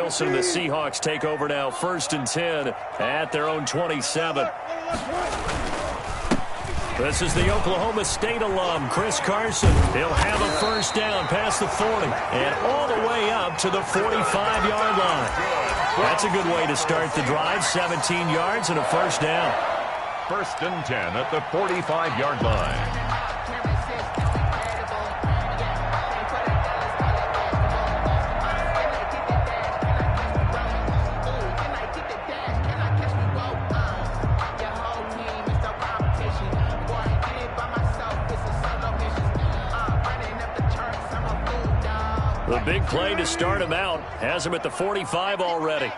Wilson and the Seahawks take over now, 1st and 10 at their own 27. This is the Oklahoma State alum, Chris Carson. He'll have a first down past the 40 and all the way up to the 45-yard line. That's a good way to start the drive, 17 yards and a first down. 1st and 10 at the 45-yard line. The big play to start him out has him at the 45 already.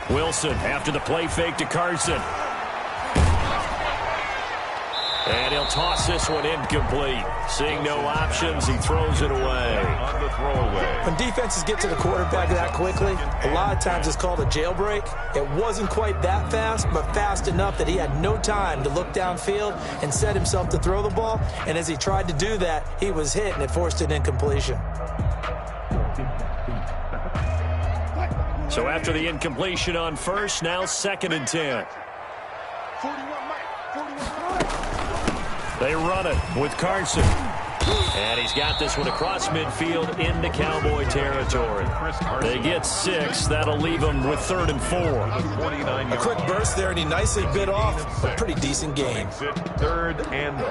Wilson after the play fake to Carson. And he'll toss this one incomplete. Seeing no options, he throws it away. On the throwaway. When defenses get to the quarterback that quickly, a lot of times it's called a jailbreak. It wasn't quite that fast, but fast enough that he had no time to look downfield and set himself to throw the ball. And as he tried to do that, he was hit, and it forced an incompletion. So after the incompletion on first, now 2nd and 10. They run it with Carson. And he's got this one across midfield into Cowboy territory. They get 6. That'll leave them with 3rd and 4. A quick burst there, and he nicely bit off a pretty decent game. 3rd and 4.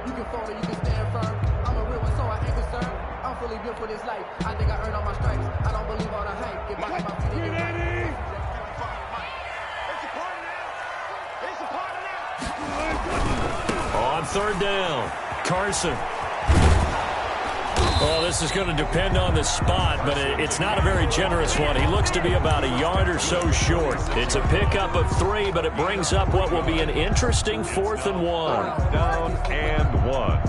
You can fall or you can stand firm. I'm a real one, so I ain't concerned. I'm fully built for this life. I think I earned all my stripes. I don't believe all the hype. Get back in my feet and get On 3rd down, Carson. Well, this is going to depend on the spot, but it's not a very generous one. He looks to be about a yard or so short. It's a pickup of 3, but it brings up what will be an interesting 4th and 1. Down and 1.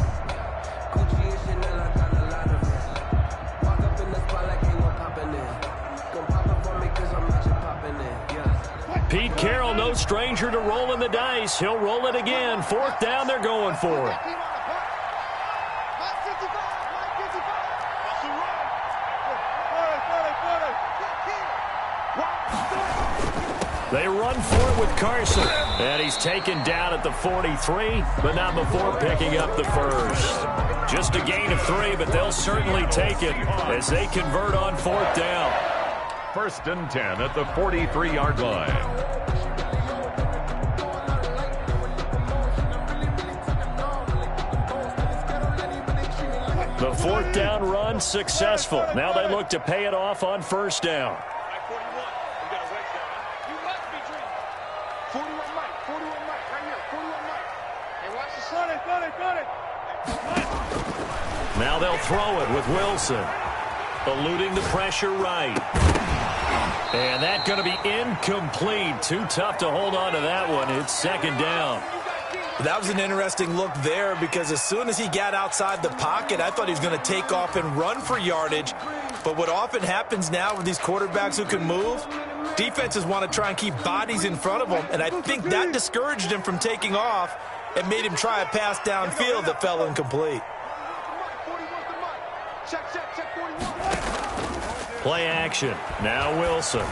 Pete Carroll, no stranger to rolling the dice. He'll roll it again. 4th down, they're going for it. They run for it with Carson. And he's taken down at the 43, but not before picking up the first. Just a gain of 3, but they'll certainly take it as they convert on 4th down. 1st and 10 at the 43-yard line. The 4th down run successful. Now they look to pay it off on 1st down. Now they'll throw it with Wilson. Eluding the pressure right. And that's going to be incomplete. Too tough to hold on to that one. It's 2nd down. That was an interesting look there because as soon as he got outside the pocket, I thought he was going to take off and run for yardage. But what often happens now with these quarterbacks who can move, defenses want to try and keep bodies in front of them, and I think that discouraged him from taking off and made him try a pass downfield that fell incomplete. Play action. Now Wilson.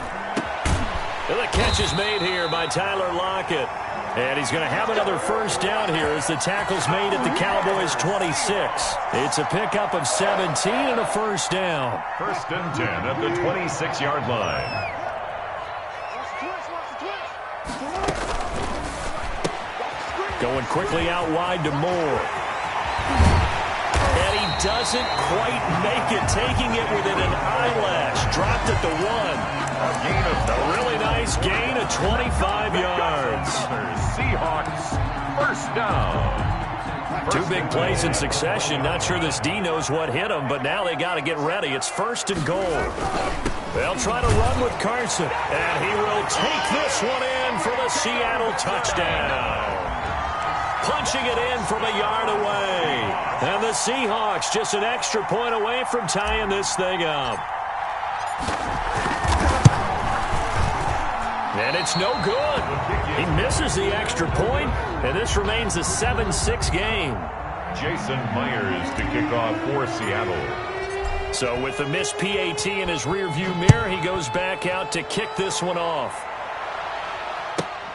The catch is made here by Tyler Lockett. And he's going to have another first down here as the tackle's made at the Cowboys' 26. It's a pickup of 17 and a first down. 1st and 10 at the 26-yard line. Going quickly out wide to Moore. And he doesn't quite make it, taking it within an eyelash. Dropped at the 1. A really nice gain of 25 yards. Seahawks, first down. 2 big plays in succession. Not sure this D knows what hit him, but now they got to get ready. It's 1st and goal. They'll try to run with Carson, and he will take this one in for the Seattle touchdown. Punching it in from a yard away. And the Seahawks just an extra point away from tying this thing up. And it's no good. He misses the extra point, and this remains a 7-6 game. Jason Myers to kick off for Seattle. So with the missed PAT in his rearview mirror, he goes back out to kick this one off.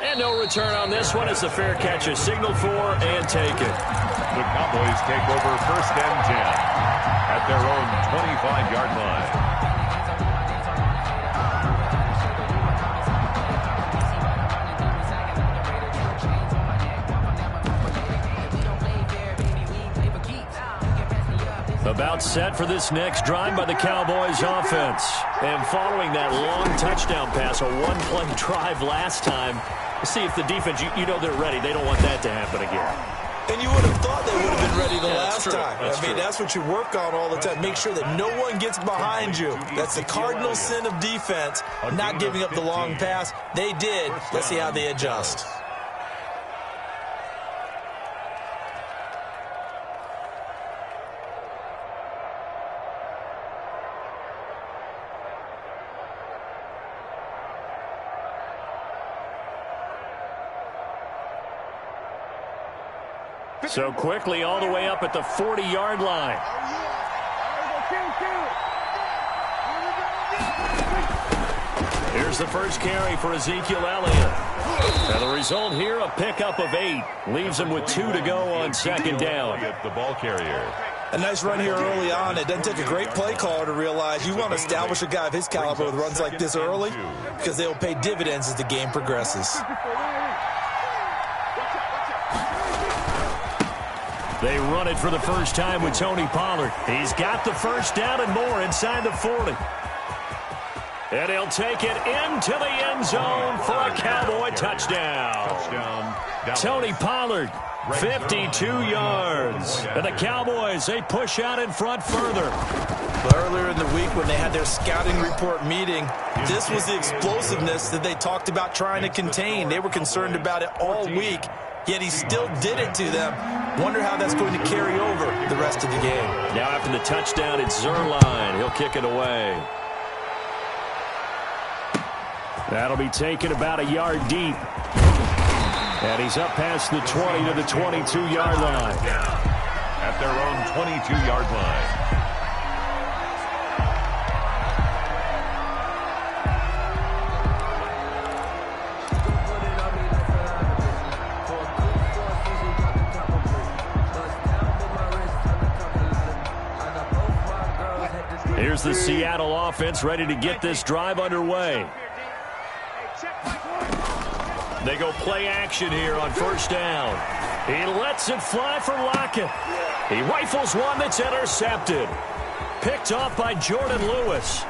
And no return on this one as the fair catch is signaled for and taken. The Cowboys take over 1st and 10 at their own 25-yard line. About set for this next drive by the Cowboys offense. And following that long touchdown pass, a one-play drive last time, we'll see if the defense, you know they're ready. They don't want that to happen again. And you would have thought they would have been ready the last time. I mean, that's what you work on all the time. Make sure that no one gets behind you. That's the cardinal sin of defense, not giving up the long pass. They did. Let's see how they adjust. So quickly all the way up at the 40-yard line. Here's the first carry for Ezekiel Elliott. And the result here, a pickup of 8. Leaves him with 2 to go on 2nd down. The ball carrier. A nice run here early on. It doesn't take a great play caller to realize you want to establish a guy of his caliber with runs like this early because they'll pay dividends as the game progresses. They run it for the first time with Tony Pollard. He's got the first down and more inside the 40. And he'll take it into the end zone for a Cowboy touchdown. Tony Pollard, 52 yards. And the Cowboys, they push out in front further. Earlier in the week when they had their scouting report meeting, this was the explosiveness that they talked about trying to contain. They were concerned about it all week, yet he still did it to them. Wonder how that's going to carry over the rest of the game. Now after the touchdown, it's Zuerlein. He'll kick it away. That'll be taken about a yard deep. And he's up past the 20 to the 22-yard line. At their own 22-yard line. Here's the Seattle offense ready to get this drive underway. They go play action here on 1st down. He lets it fly for Lockett. He rifles one that's intercepted. Picked off by Jordan Lewis.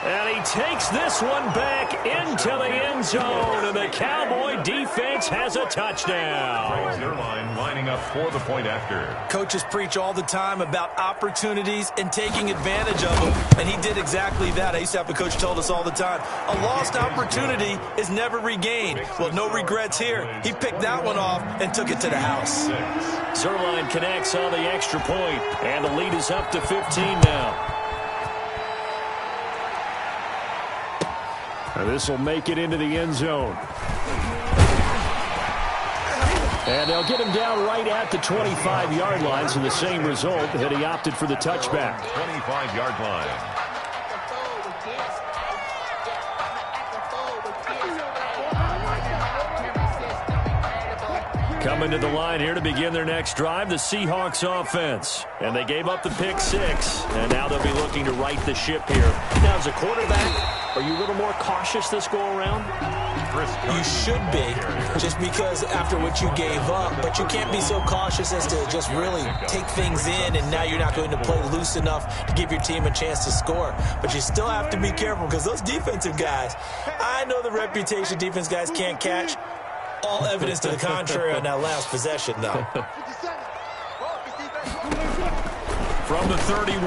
And he takes this one back into the end zone, and the Cowboy defense has a touchdown. Zuerlein lining up for the point after. Coaches preach all the time about opportunities and taking advantage of them, and he did exactly that. I used to have a coach told us all the time, a lost opportunity is never regained. Well, no regrets here. He picked that one off and took it to the house. Zuerlein connects on the extra point, and the lead is up to 15 now. This will make it into the end zone. And they'll get him down right at the 25-yard line, so the same result that he opted for the touchback. 25-yard line. Coming to the line here to begin their next drive, the Seahawks offense. And they gave up the pick 6, and now they'll be looking to right the ship here. Now, as a quarterback, are you a little more cautious this go-around? You should be, just because after what you gave up, but you can't be so cautious as to just really take things in, and now you're not going to play loose enough to give your team a chance to score. But you still have to be careful, because those defensive guys, I know the reputation defense guys can't catch. All evidence to the contrary on that last possession, though. From the 31,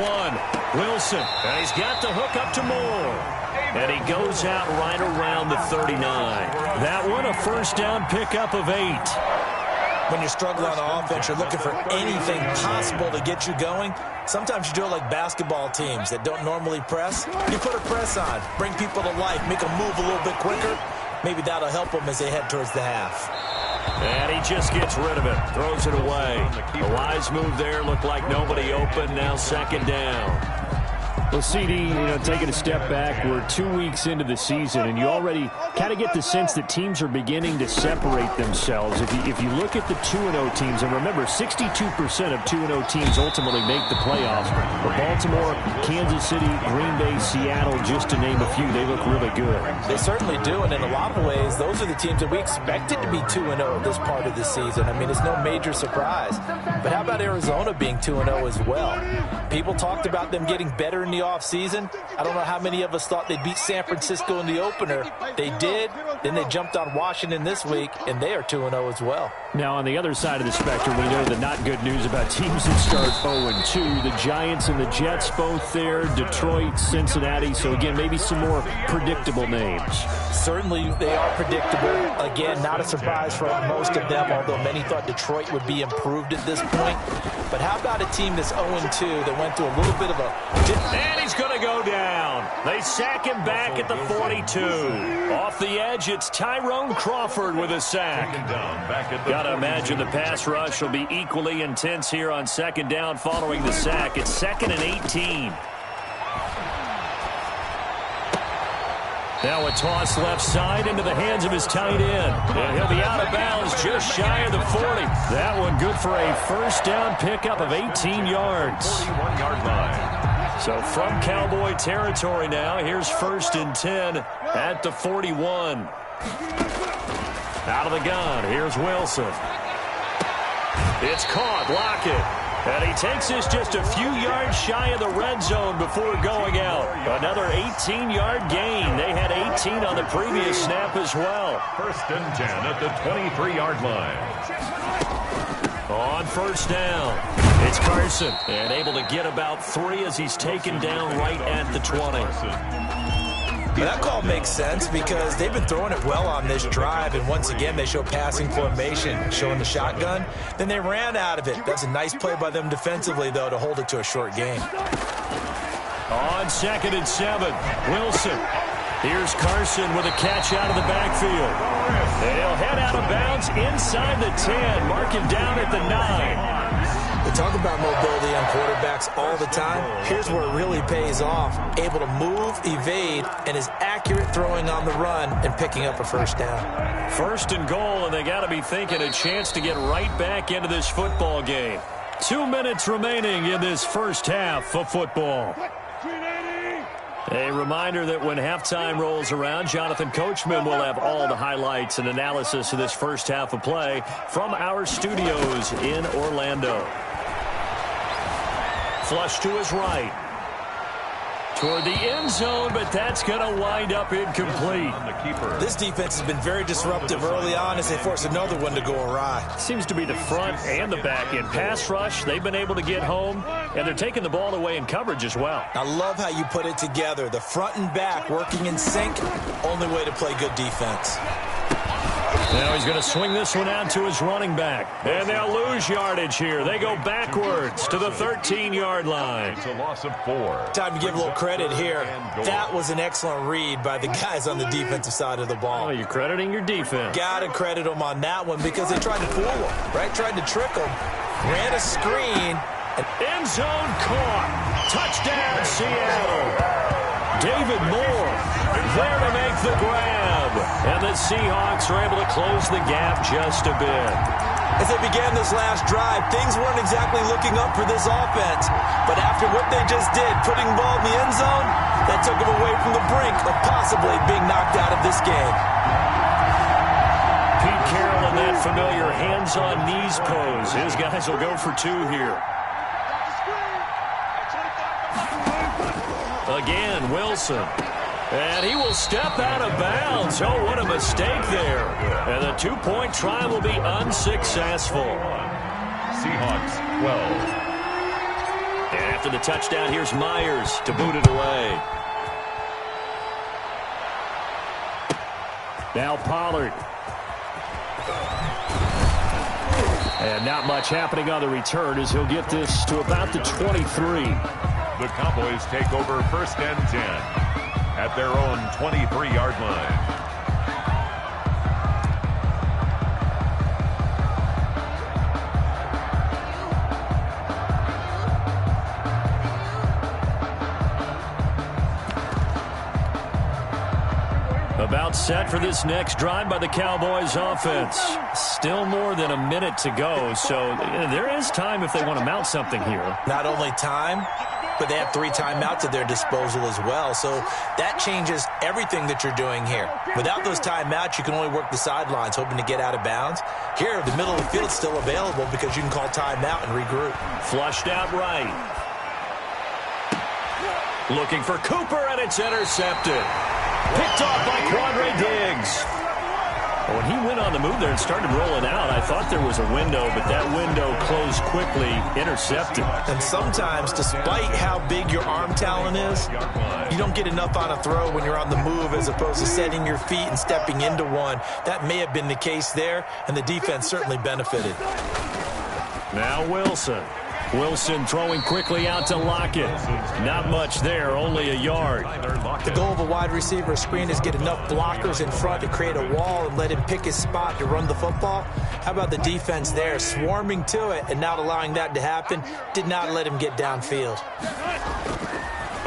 Wilson, and he's got the hook up to Moore. And he goes out right around the 39. That one, a first down pickup of 8. When you're struggling on offense, you're looking for anything possible to get you going. Sometimes you do it like basketball teams that don't normally press. You put a press on, bring people to life, make them move a little bit quicker. Maybe that'll help them as they head towards the half. And he just gets rid of it. Throws it away. A wise move there. Looked like nobody open. Now second down. Well, CD, taking a step back, we're 2 weeks into the season, and you already kind of get the sense that teams are beginning to separate themselves. If you look at the 2-0 teams, and remember, 62% of 2-0 teams ultimately make the playoffs. But Baltimore, Kansas City, Green Bay, Seattle, just to name a few, they look really good. They certainly do, and in a lot of ways, those are the teams that we expected to be 2-0 at this part of the season. I mean, it's no major surprise. But how about Arizona being 2-0 as well? People talked about them getting better in the offseason. I don't know how many of us thought they'd beat San Francisco in the opener. They did. Then they jumped on Washington this week, and they are 2-0 as well. Now, on the other side of the spectrum, we know the not good news about teams that start 0-2. The Giants and the Jets both there. Detroit, Cincinnati. So, again, maybe some more predictable names. Certainly, they are predictable. Again, not a surprise for most of them, although many thought Detroit would be improved at this point. But how about a team that's 0-2 that went through a little bit of a... And he's going to go down. They sack him back at the 42. Off the edge, it's Tyrone Crawford with a sack. Got to imagine the pass rush will be equally intense here on second down following the sack. It's 2nd and 18. Now a toss left side into the hands of his tight end. And he'll be out of bounds just shy of the 40. That one good for a first down pickup of 18 yards. 41-yard line. So from Cowboy territory now, here's 1st and 10 at the 41. Out of the gun, here's Wilson. It's caught, Lockett. And he takes this just a few yards shy of the red zone before going out. Another 18-yard gain. They had 18 on the previous snap as well. 1st and 10 at the 23-yard line. On first down, it's Carson. And able to get about 3 as he's taken down right at the 20. That call makes sense because they've been throwing it well on this drive, and once again they show passing formation, showing the shotgun. Then they ran out of it. That's a nice play by them defensively, though, to hold it to a short game. On 2nd and 7, Wilson. Here's Carson with a catch out of the backfield. They'll head out of bounds inside the 10, mark him down at the 9. They talk about mobility on quarterbacks all the time. Here's where it really pays off. Able to move, evade, and is accurate throwing on the run and picking up a first down. 1st and goal, and they got to be thinking a chance to get right back into this football game. 2 minutes remaining in this first half of football. A reminder that when halftime rolls around, Jonathan Coachman will have all the highlights and analysis of this first half of play from our studios in Orlando. Flush to his right. Toward the end zone, but that's going to wind up incomplete. This defense has been very disruptive early on as they force another one to go awry. Seems to be the front and the back end. Pass rush, they've been able to get home, and they're taking the ball away in coverage as well. I love how you put it together. The front and back working in sync, only way to play good defense. Now he's going to swing this one out to his running back. And they'll lose yardage here. They go backwards to the 13-yard line. It's a loss of 4. Time to give a little credit here. That was an excellent read by the guys on the defensive side of the ball. Oh, you're crediting your defense. Got to credit them on that one because they tried to fool them, right? Tried to trick them. Ran a screen. End zone caught. Touchdown, Seattle. David Moore there to make the grab. And the Seahawks are able to close the gap just a bit. As they began this last drive, things weren't exactly looking up for this offense. But after what they just did, putting the ball in the end zone, that took them away from the brink of possibly being knocked out of this game. Pete Carroll in that familiar hands-on-knees pose. His guys will go for 2 here. Again, Wilson. And he will step out of bounds. Oh, what a mistake there. And the 2-point try will be unsuccessful. Seahawks 12. And after the touchdown, here's Myers to boot it away. Now Pollard. And not much happening on the return as he'll get this to about the 23. The Cowboys take over 1st and 10 at their own 23-yard line. About set for this next drive by the Cowboys offense. Still more than a minute to go, so there is time if they want to mount something here. Not only time, but they have 3 timeouts at their disposal as well. So that changes everything that you're doing here. Without those timeouts, you can only work the sidelines, hoping to get out of bounds. Here, the middle of the field is still available because you can call timeout and regroup. Flushed out right. Looking for Cooper, and it's intercepted. Picked off by Quandre Diggs. When he went on the move there and started rolling out, I thought there was a window, but that window closed quickly, intercepted. And sometimes, despite how big your arm talent is, you don't get enough on a throw when you're on the move as opposed to setting your feet and stepping into one. That may have been the case there, and the defense certainly benefited. Now Wilson. Wilson throwing quickly out to Lockett. Not much there, only a yard. The goal of a wide receiver screen is get enough blockers in front to create a wall and let him pick his spot to run the football. How about the defense there, swarming to it and not allowing that to happen? Did not let him get downfield.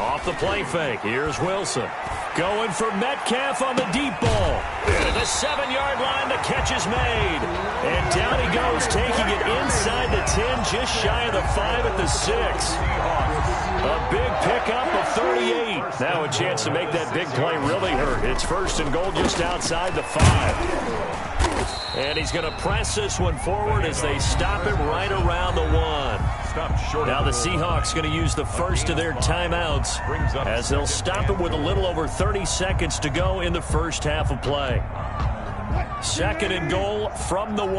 Off the play fake, here's Wilson. Going for Metcalf on the deep ball. To the 7-yard line, the catch is made. And down he goes, taking it inside the 10, just shy of the 5 at the 6. A big pickup of 38. Now a chance to make that big play really hurt. It's first and goal just outside the 5. And he's going to press this one forward as they stop him right around the 1. Now the Seahawks going to use the first of their timeouts as they'll stop it with a little over 30 seconds to go in the first half of play. Second and goal from the 1.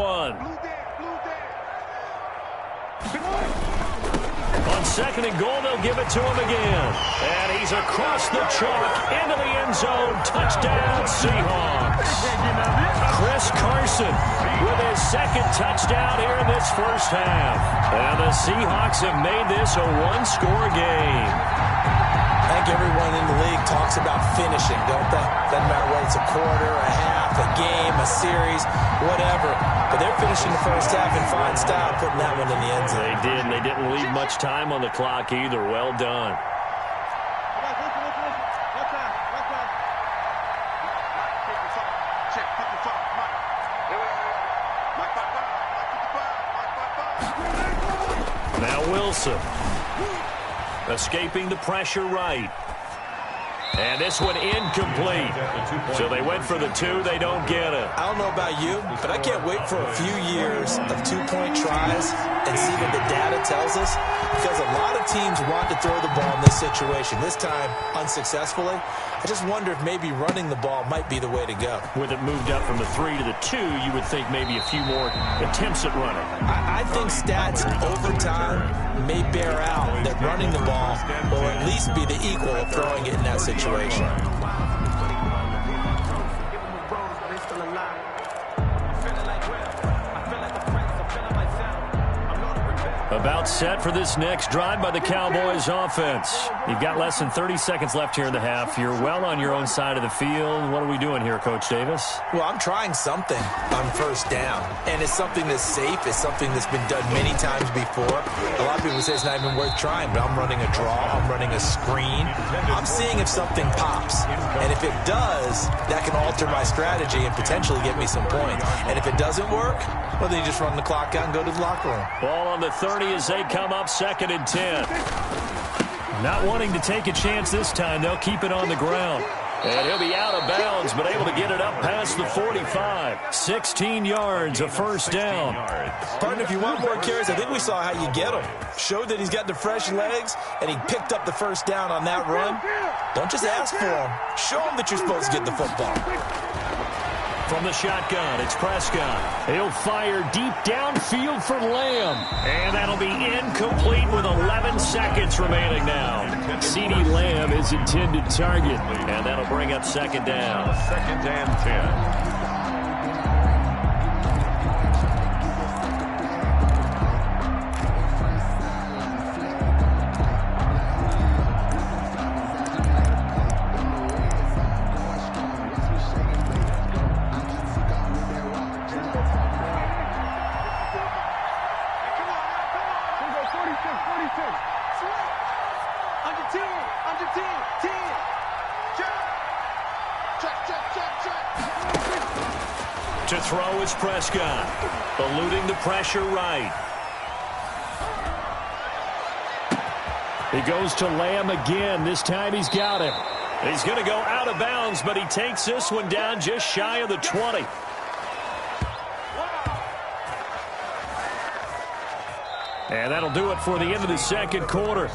On second and goal, they'll give it to him again. And he's across the chalk into the end zone. Touchdown, Seahawks. Chris Carson with his second touchdown here in this first half. And the Seahawks have made this a one-score game. I think everyone in the league talks about finishing, don't they? Doesn't matter whether it's a quarter, a half, a game, a series, whatever. But they're finishing the first half in fine style, putting that one in the end zone. They did, and they didn't leave much time on the clock either. Well done. Now Wilson. Escaping the pressure right. And this one incomplete. So they went for the 2. They don't get it. I don't know about you, but I can't wait for a few years of 2-point tries and see what the data tells us. Because a lot of teams want to throw the ball in this situation. This time, unsuccessfully. I just wonder if maybe running the ball might be the way to go. With it moved up from the 3 to the 2, you would think maybe a few more attempts at running. I think stats over time may bear out that running the ball will at least be the equal of throwing it in that situation. About set for this next drive by the Cowboys offense. You've got less than 30 seconds left here in the half. You're well on your own side of the field. What are we doing here, Coach Davis? Well, I'm trying something on first down. And it's something that's safe. It's something that's been done many times before. A lot of people say it's not even worth trying, but I'm running a draw. I'm running a screen. I'm seeing if something pops. And if it does, that can alter my strategy and potentially get me some points. And if it doesn't work, well, then you just run the clock out and go to the locker room. Ball on the 30 as they come up, 2nd and 10. Not wanting to take a chance this time, they'll keep it on the ground. And he'll be out of bounds, but able to get it up past the 45. 16 yards, a first down. Partner, if you want more carries, I think we saw how you get him. Showed that he's got the fresh legs, and he picked up the first down on that run. Don't just ask for him. Show him that you're supposed to get the football. From the shotgun, it's Prescott. He'll fire deep downfield for Lamb. And that'll be incomplete with 11 seconds remaining now. CeeDee Lamb is intended target. And that'll bring up 2nd down. 2nd and 10. Under 10. Check. To throw is Prescott. Eluding the pressure right. He goes to Lamb again. This time he's got him. He's going to go out of bounds, but he takes this one down just shy of the 20. And that'll do it for the end of the second quarter.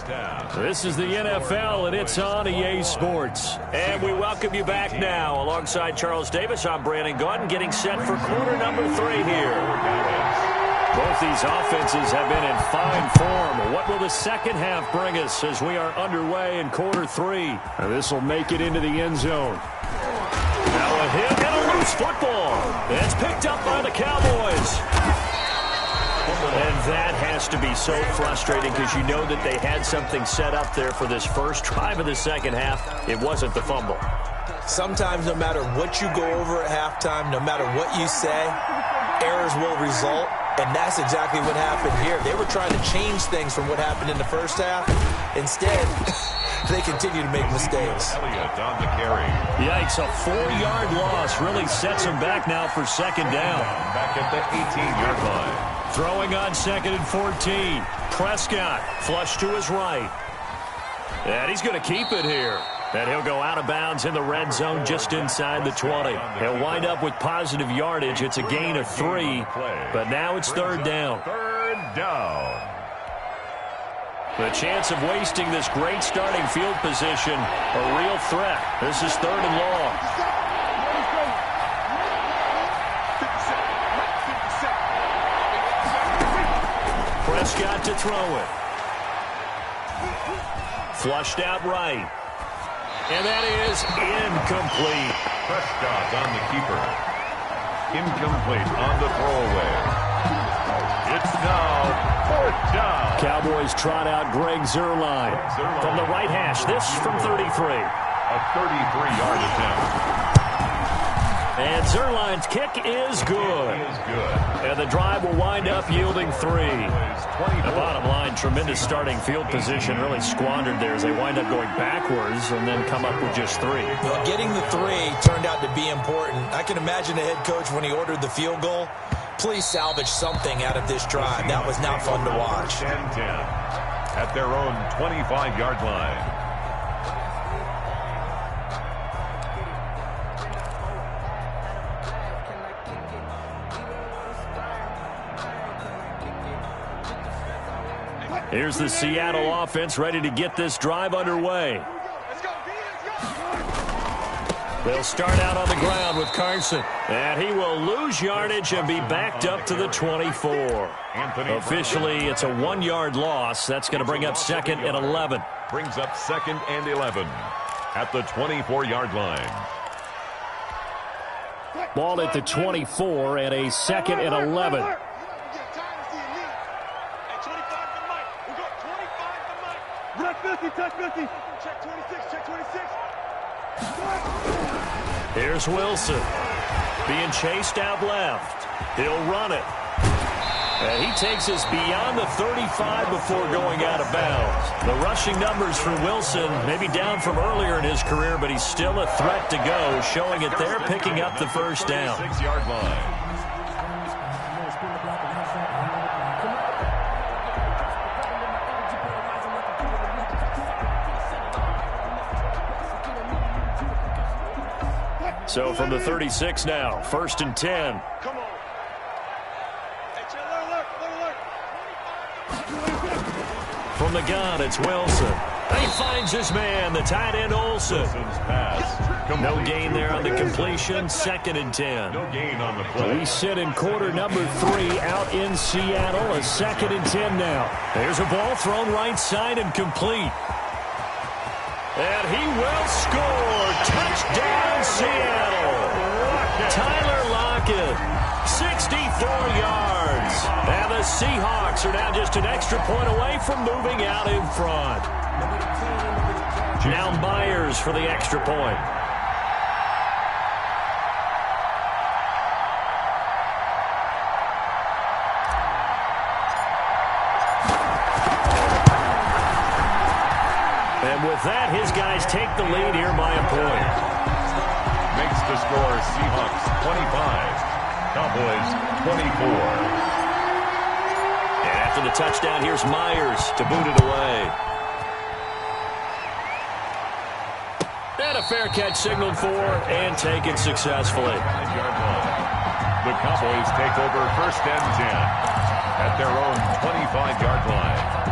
This is the NFL, and it's on EA Sports. And we welcome you back now. Alongside Charles Davis, I'm Brandon Gaudin, getting set for quarter number 3 here. Both these offenses have been in fine form. What will the second half bring us as we are underway in quarter 3? This will make it into the end zone. Now a hit and a loose football. It's picked up by the Cowboys. And that has to be so frustrating because you know that they had something set up there for this first drive of the second half. It wasn't the fumble. Sometimes no matter what you go over at halftime, no matter what you say, errors will result. And that's exactly what happened here. They were trying to change things from what happened in the first half. Instead, they continue to make mistakes. Elliott on the carry. Yikes, a 4-yard loss really sets them back now for second down. Back at the 18-yard line. Throwing on 2nd and 14. Prescott flush to his right. And he's going to keep it here. And he'll go out of bounds in the red zone just inside the 20. He'll wind up with positive yardage. It's a gain of 3, but now it's third down. Third down. The chance of wasting this great starting field position, a real threat. This is 3rd and long. Prescott to throw it. Flushed out right. And that is incomplete. Prescott on the keeper. Incomplete on the throwaway. It's now 4th down. Cowboys trot out Greg Zuerlein. From the right hash, this from 33. A 33-yard attempt. And Zuerlein's kick is good. And the drive will wind up yielding 3. The bottom line, tremendous starting field position, really squandered there as they wind up going backwards and then come up with just 3. Well, getting the 3 turned out to be important. I can imagine the head coach when he ordered the field goal. Please salvage something out of this drive. That was not fun to watch. 10-10 at their own 25-yard line. Here's the Seattle offense ready to get this drive underway. They'll start out on the ground with Carson. And he will lose yardage and be backed up to the 24. Officially, it's a 1-yard loss. That's going to bring up 2nd and 11. Brings up 2nd and 11 at the 24-yard line. Ball at the 24 and a 2nd and 11. Here's Wilson. Being chased out left. He'll run it. And he takes us beyond the 35 before going out of bounds. The rushing numbers for Wilson maybe down from earlier in his career, but he's still a threat to go, showing it there, picking up the first down. 6-yard line. So from the 36 now, 1st and 10. From the gun, it's Wilson. He finds his man, the tight end Olsen. No gain there on the completion, 2nd and 10. No gain on the play. We sit in quarter number 3 out in Seattle, a 2nd and 10 now. There's a ball thrown right side and complete. And he will score. Touchdown, Seattle. Tyler Lockett, 64 yards. And the Seahawks are now just an extra point away from moving out in front. Now Myers for the extra point. And with that, his guys take the lead here by a point. Makes the score Seahawks 25 Cowboys 24. And after the touchdown, here's Myers to boot it away. And a fair catch signaled for and taken successfully. The Cowboys take over 1st and 10 at their own 25-yard line.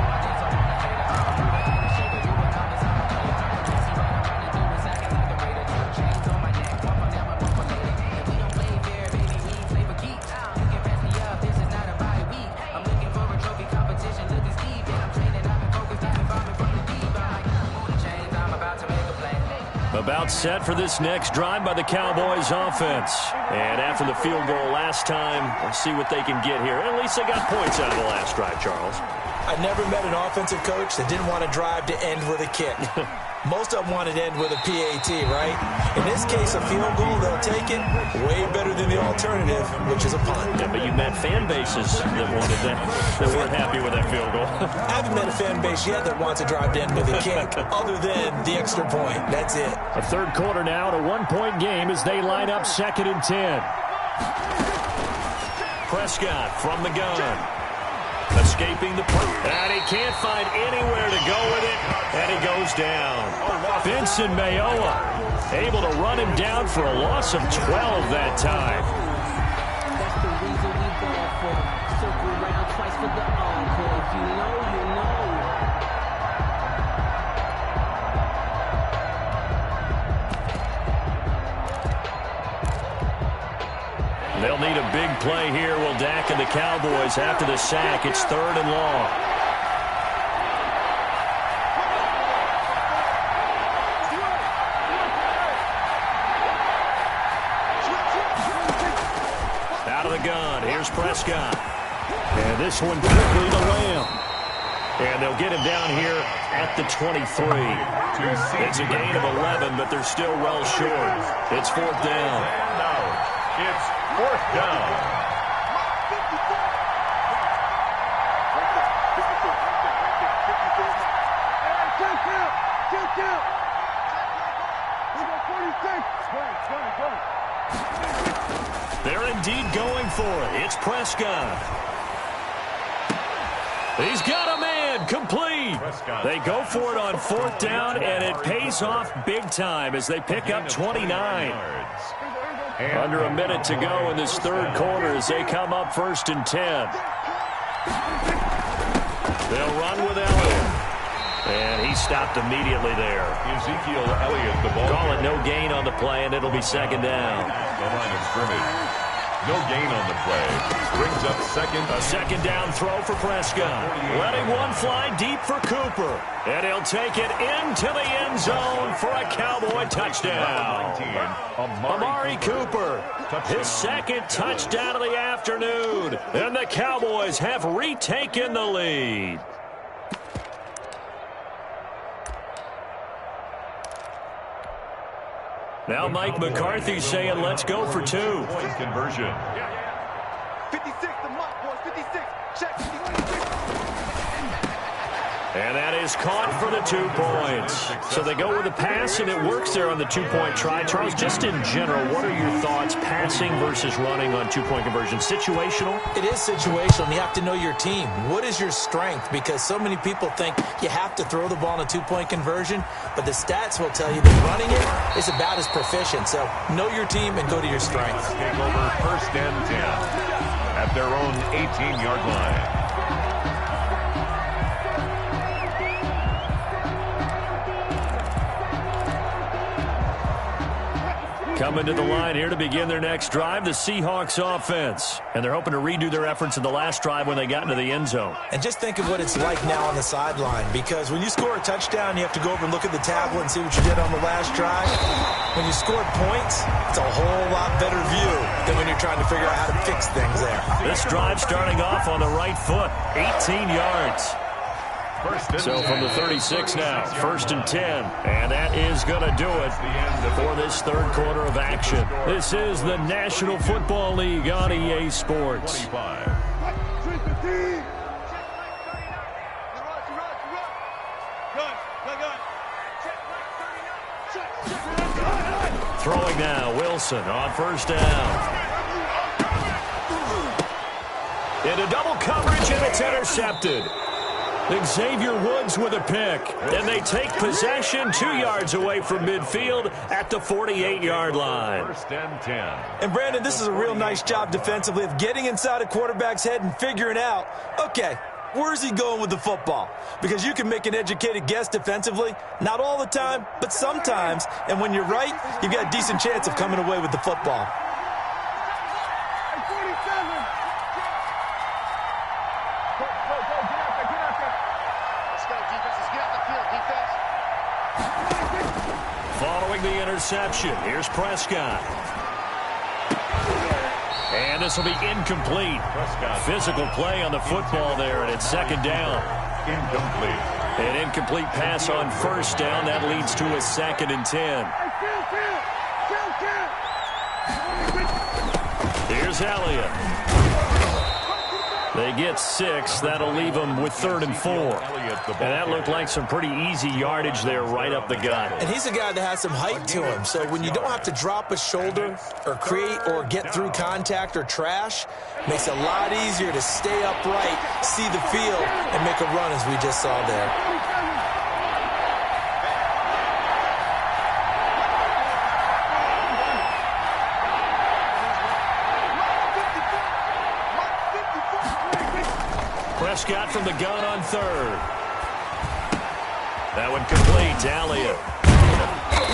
About set for this next drive by the Cowboys offense. And after the field goal last time, let's see what they can get here. At least they got points out of the last drive, Charles. I never met an offensive coach that didn't want a drive to end with a kick. Most of them wanted to end with a PAT, right? In this case, a field goal, they'll take it. Way better than the alternative, which is a punt. Yeah, but you met fan bases that wanted that, that weren't happy with that field goal. I haven't met a fan base yet that wants a drive to end with a kick, other than the extra point. That's it. A third quarter now, a one-point game as they line up 2nd and 10. Prescott from the gun. Escaping the punt. And he can't find anywhere to go with it. And he goes down. Vincent Mayowa able to run him down for a loss of 12 that time. That's the reason we ball for. Circle around twice for the encore. If you know, you know. They'll need a big play here, will Dak and the Cowboys after the sack. It's 3rd and long. Out of the gun, here's Prescott. And this one quickly to Lamb. And they'll get him down here at the 23. It's a gain of 11, but they're still well short. It's 4th down. It's 4th down. They're indeed going for it. It's Prescott. He's got a man, complete. They go for it on 4th down, and it pays off big time as they pick up 29. Under a minute to go in this third quarter as they come up 1st and 10. They'll run with Elliott. And he stopped immediately there. Ezekiel Elliott, the ball. Call it no gain on the play, and it'll be 2nd down. The line of scrimmage. No gain on the play. Brings up 2nd. A 2nd down throw for Prescott. Letting one fly deep for Cooper. And he'll take it into the end zone for a Cowboy touchdown. Amari Cooper, his 2nd touchdown of the afternoon. And the Cowboys have retaken the lead. Now Mike McCarthy saying, let's go for 2. Point conversion. 56, the mark, boys, 56. Check, 56. And that is caught for the 2 points. So they go with a pass, and it works there on the 2-point try. Charles, just in general, what are your thoughts passing versus running on 2-point conversion? Situational? It is situational, and you have to know your team. What is your strength? Because so many people think you have to throw the ball in a 2-point conversion, but the stats will tell you that running it is about as proficient. So know your team and go to your strengths. Take over 1st and 10 at their own 18-yard line. Coming to the line here to begin their next drive, the Seahawks offense. And they're hoping to redo their efforts in the last drive when they got into the end zone. And just think of what it's like now on the sideline, because when you score a touchdown, you have to go over and look at the tablet and see what you did on the last drive. When you scored points, it's a whole lot better view than when you're trying to figure out how to fix things there. This drive starting off on the right foot, 18 yards. So from the 36 now, 1st and 10. And that is going to do it for this third quarter of action. This is the National Football League on EA Sports. 25. Throwing now, Wilson on 1st down. Into double coverage, and it's intercepted. Xavier Woods with a pick, and they take possession 2 yards away from midfield at the 48-yard line. First and 10. And, Brandon, this is a real nice job defensively of getting inside a quarterback's head and figuring out, okay, where's he going with the football? Because you can make an educated guess defensively, not all the time, but sometimes. And when you're right, you've got a decent chance of coming away with the football. Following the interception, here's Prescott. And this will be incomplete. Prescott. Physical play on the football there, and it's second down. Incomplete. An incomplete pass on first down. That leads to a 2nd and 10. Here's Elliott. They get 6. That'll leave them with 3rd and 4. And that looked like some pretty easy yardage there right up the gut. And he's a guy that has some height to him. So when you don't have to drop a shoulder or create or get through contact or trash, makes it a lot easier to stay upright, see the field, and make a run as we just saw there. Prescott from the gun on 3rd. That one complete to Elliott.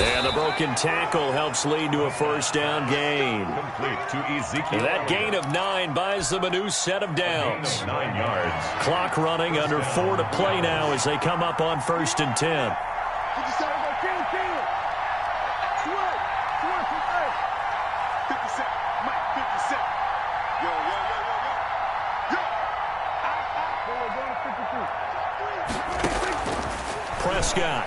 And the broken tackle helps lead to a first down gain. Complete to Ezekiel. That gain of 9 buys them a new set of downs. 9 yards. Clock running, under 4 to play now as they come up on 1st and 10. Prescott.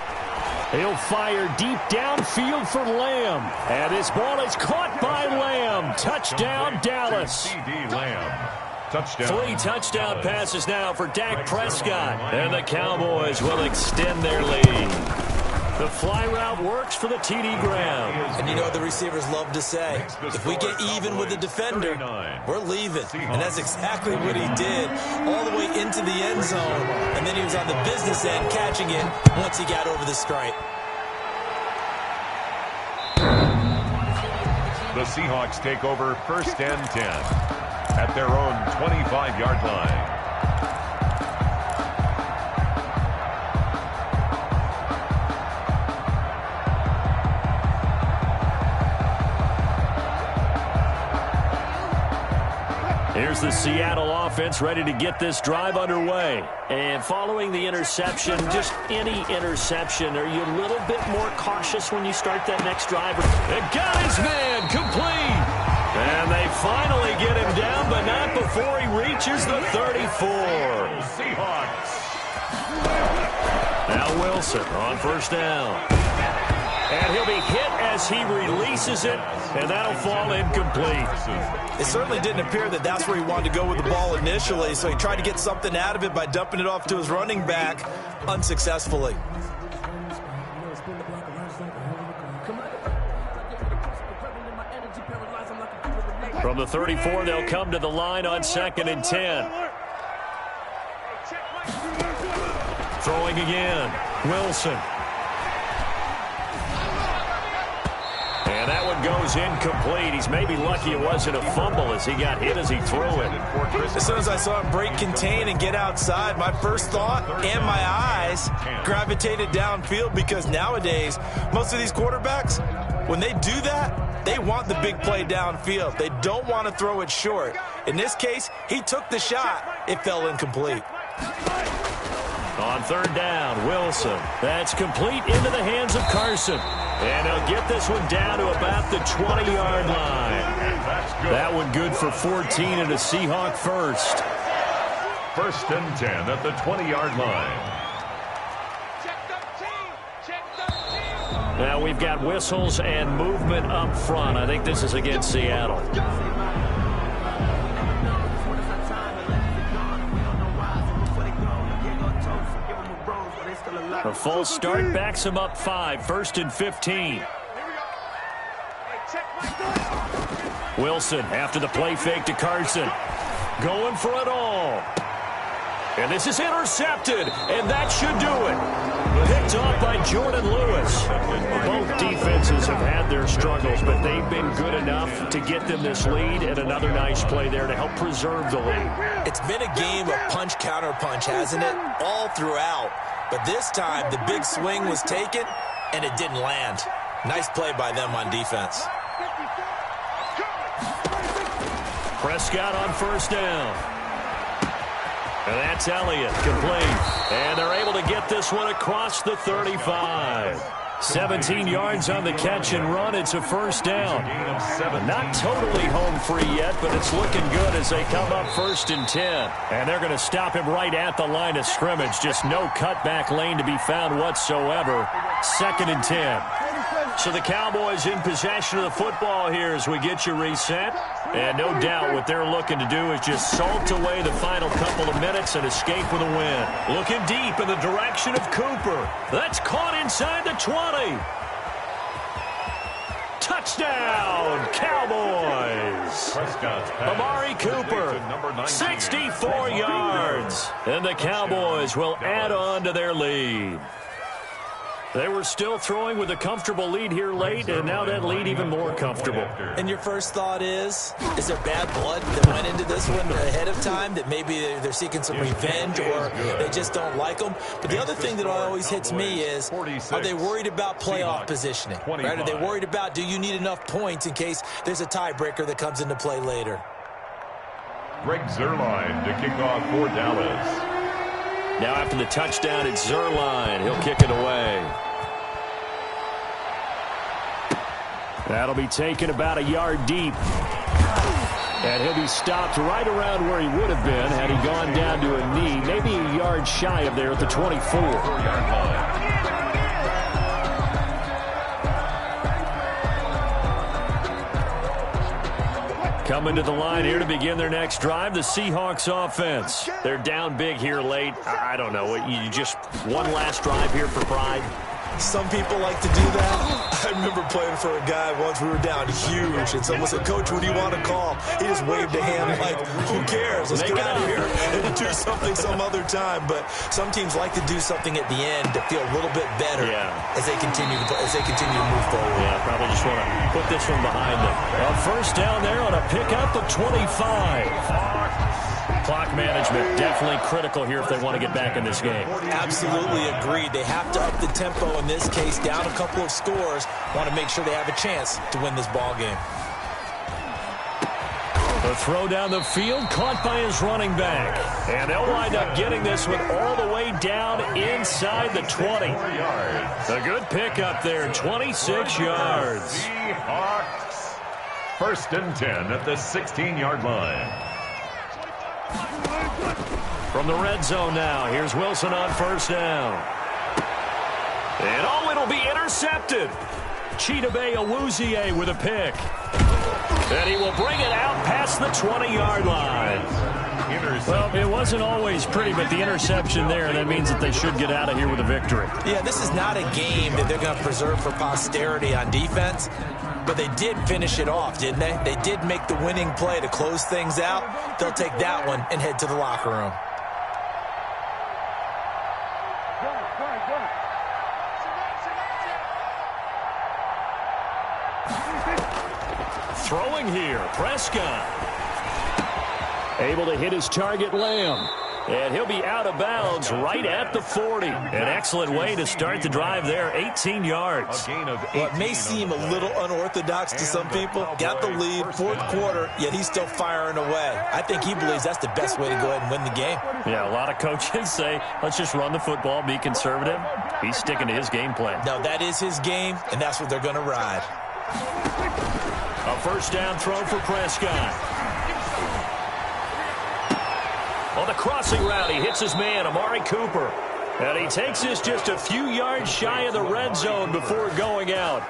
He'll fire deep downfield for Lamb. And his ball is caught by Lamb. Touchdown, Dallas. CD Lamb. Touchdown. 3 touchdown passes now for Dak Prescott. And the Cowboys will extend their lead. The fly route works for the TD Graham. And you know what the receivers love to say? If we get even with the defender, we're leaving. And that's exactly what he did all the way into the end zone. And then he was on the business end catching it once he got over the stripe. The Seahawks take over 1st and 10 at their own 25-yard line. Here's the Seattle offense ready to get this drive underway. And following the interception, just any interception, are you a little bit more cautious when you start that next drive? It got his man complete. And they finally get him down, but not before he reaches the 34. Seahawks. Now Wilson on 1st down. And he'll be hit as he releases it, and that'll fall incomplete. It certainly didn't appear that that's where he wanted to go with the ball initially, so he tried to get something out of it by dumping it off to his running back unsuccessfully. From the 34, they'll come to the line on 2nd and 10. Throwing again, Wilson. And that one goes incomplete. He's maybe lucky it wasn't a fumble as he got hit as he threw it. As soon as I saw him break contain and get outside, my first thought and my eyes gravitated downfield, because nowadays, most of these quarterbacks, when they do that, they want the big play downfield. They don't want to throw it short. In this case, he took the shot. It fell incomplete. On 3rd down, Wilson. That's complete into the hands of Carson. And they'll get this one down to about the 20-yard line. That one good for 14 and a Seahawk first. 1st and 10 at the 20-yard line. Now we've got whistles and movement up front. I think this is against Seattle. A false start backs him up 5. 1st and 15. Wilson after the play fake to Carson. going for it all. And this is intercepted, and that should do it. Picked off by Jordan Lewis. Both defenses have had their struggles, but they've been good enough to get them this lead, and another nice play there to help preserve the lead. It's been a game of punch-counter-punch, hasn't it? All throughout. But this time, the big swing was taken, and it didn't land. Nice play by them on defense. Prescott on first down. And that's Elliott, complete. And they're able to get this one across the 35. 17 yards on the catch and run. It's a first down. Not totally home free yet, but it's looking good as they come up 1st and 10. And they're going to stop him right at the line of scrimmage. Just no cutback lane to be found whatsoever. 2nd and 10. So the Cowboys in possession of the football here as we get you reset. And no doubt what they're looking to do is just salt away the final couple of minutes and escape with a win. Looking deep in the direction of Cooper. That's caught inside the 20. Touchdown, Cowboys. Amari Cooper, 64 yards. And the Cowboys will add on to their lead. They were still throwing with a comfortable lead here late, and now that lead even more comfortable. And your first thought is there bad blood that went into this one ahead of time, that maybe they're seeking some revenge or they just don't like them? But the other thing that always hits me is, are they worried about playoff positioning? Right? Are they worried about, do you need enough points in case there's a tiebreaker that comes into play later? Greg Zuerlein to kick off for Dallas. Now after the touchdown, it's Zuerlein. He'll kick it away. That'll be taken about a yard deep. And he'll be stopped right around where he would have been had he gone down to a knee, maybe a yard shy of there at the 24. Coming to the line here to begin their next drive, the Seahawks offense. They're down big here late. I don't know. You just one last drive here for pride. Some people like to do that. I remember playing for a guy once. We were down huge, and someone said, "Coach, what do you want to call?" He just waved a hand like, "Who cares? Let's get out of here and do something some other time." But some teams like to do something at the end to feel a little bit better as they continue to move forward. Yeah, probably just want to put this one behind them. First down there on a pickup of 25. Clock management definitely critical here if they want to get back in this game. Absolutely agreed. They have to up the tempo in this case, down a couple of scores. Want to make sure they have a chance to win this ball game. The throw down the field, caught by his running back. And they'll wind up getting this one all the way down inside the 20. A good pickup there, 26 yards. Seahawks, 1st and 10 at the 16-yard line. From the red zone now, here's Wilson on first down. And it'll be intercepted. Chidobe Awuzie with a pick. And he will bring it out past the 20-yard line. Well, it wasn't always pretty, but the interception there, that means that they should get out of here with a victory. Yeah, this is not a game that they're going to preserve for posterity on defense, but they did finish it off, didn't they? They did make the winning play to close things out. They'll take that one and head to the locker room. Throwing here, Prescott. Able to hit his target, Lamb. And he'll be out of bounds right at the 40. An excellent way to start the drive there, 18 yards. Well, it may seem a little unorthodox to some people. Got the lead, 4th quarter, yet he's still firing away. I think he believes that's the best way to go ahead and win the game. Yeah, a lot of coaches say, let's just run the football, be conservative. He's sticking to his game plan. No, that is his game, and that's what they're going to ride. A first down throw for Prescott. On the crossing route, he hits his man, Amari Cooper. And he takes this just a few yards shy of the red zone before going out.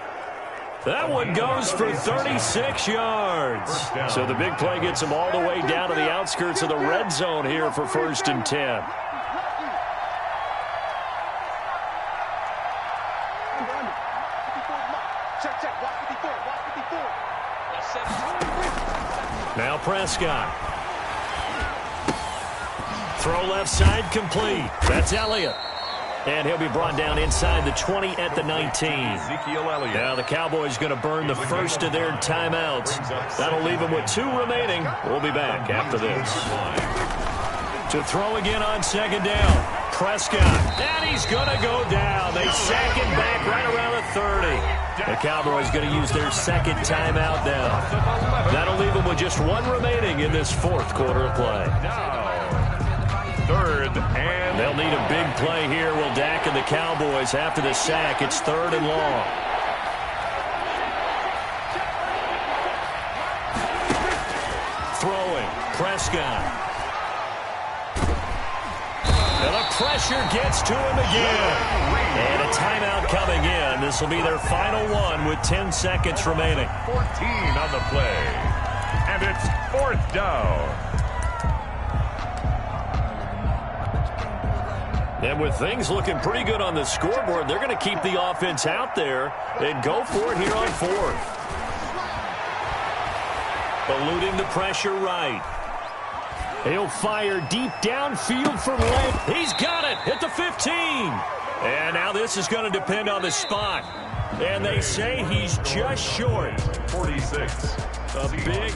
That one goes for 36 yards. So the big play gets him all the way down to the outskirts of the red zone here for 1st and 10. Now Prescott. Throw left side complete. That's Elliott. And he'll be brought down inside the 20 at the 19. Ezekiel Elliott. Now the Cowboys going to burn the first of their timeouts. That'll leave them with 2 remaining. We'll be back after this. To throw again on second down. Prescott. And he's going to go down. They sack him back right around the 30. The Cowboys going to use their second timeout now. That'll leave them with just 1 remaining in this fourth quarter of play. Third and they'll need a big play here. Will Dak and the Cowboys after the sack. It's 3rd and long. Throwing. Prescott. And the pressure gets to him again. And a timeout coming in. This will be their final one with 10 seconds remaining. 14 on the play. And it's 4th down. And with things looking pretty good on the scoreboard, they're going to keep the offense out there and go for it here on 4th. Eluding the pressure right. He'll fire deep downfield from left. He's got it at the 15. And now this is going to depend on the spot. And they say he's just short. 46. A big...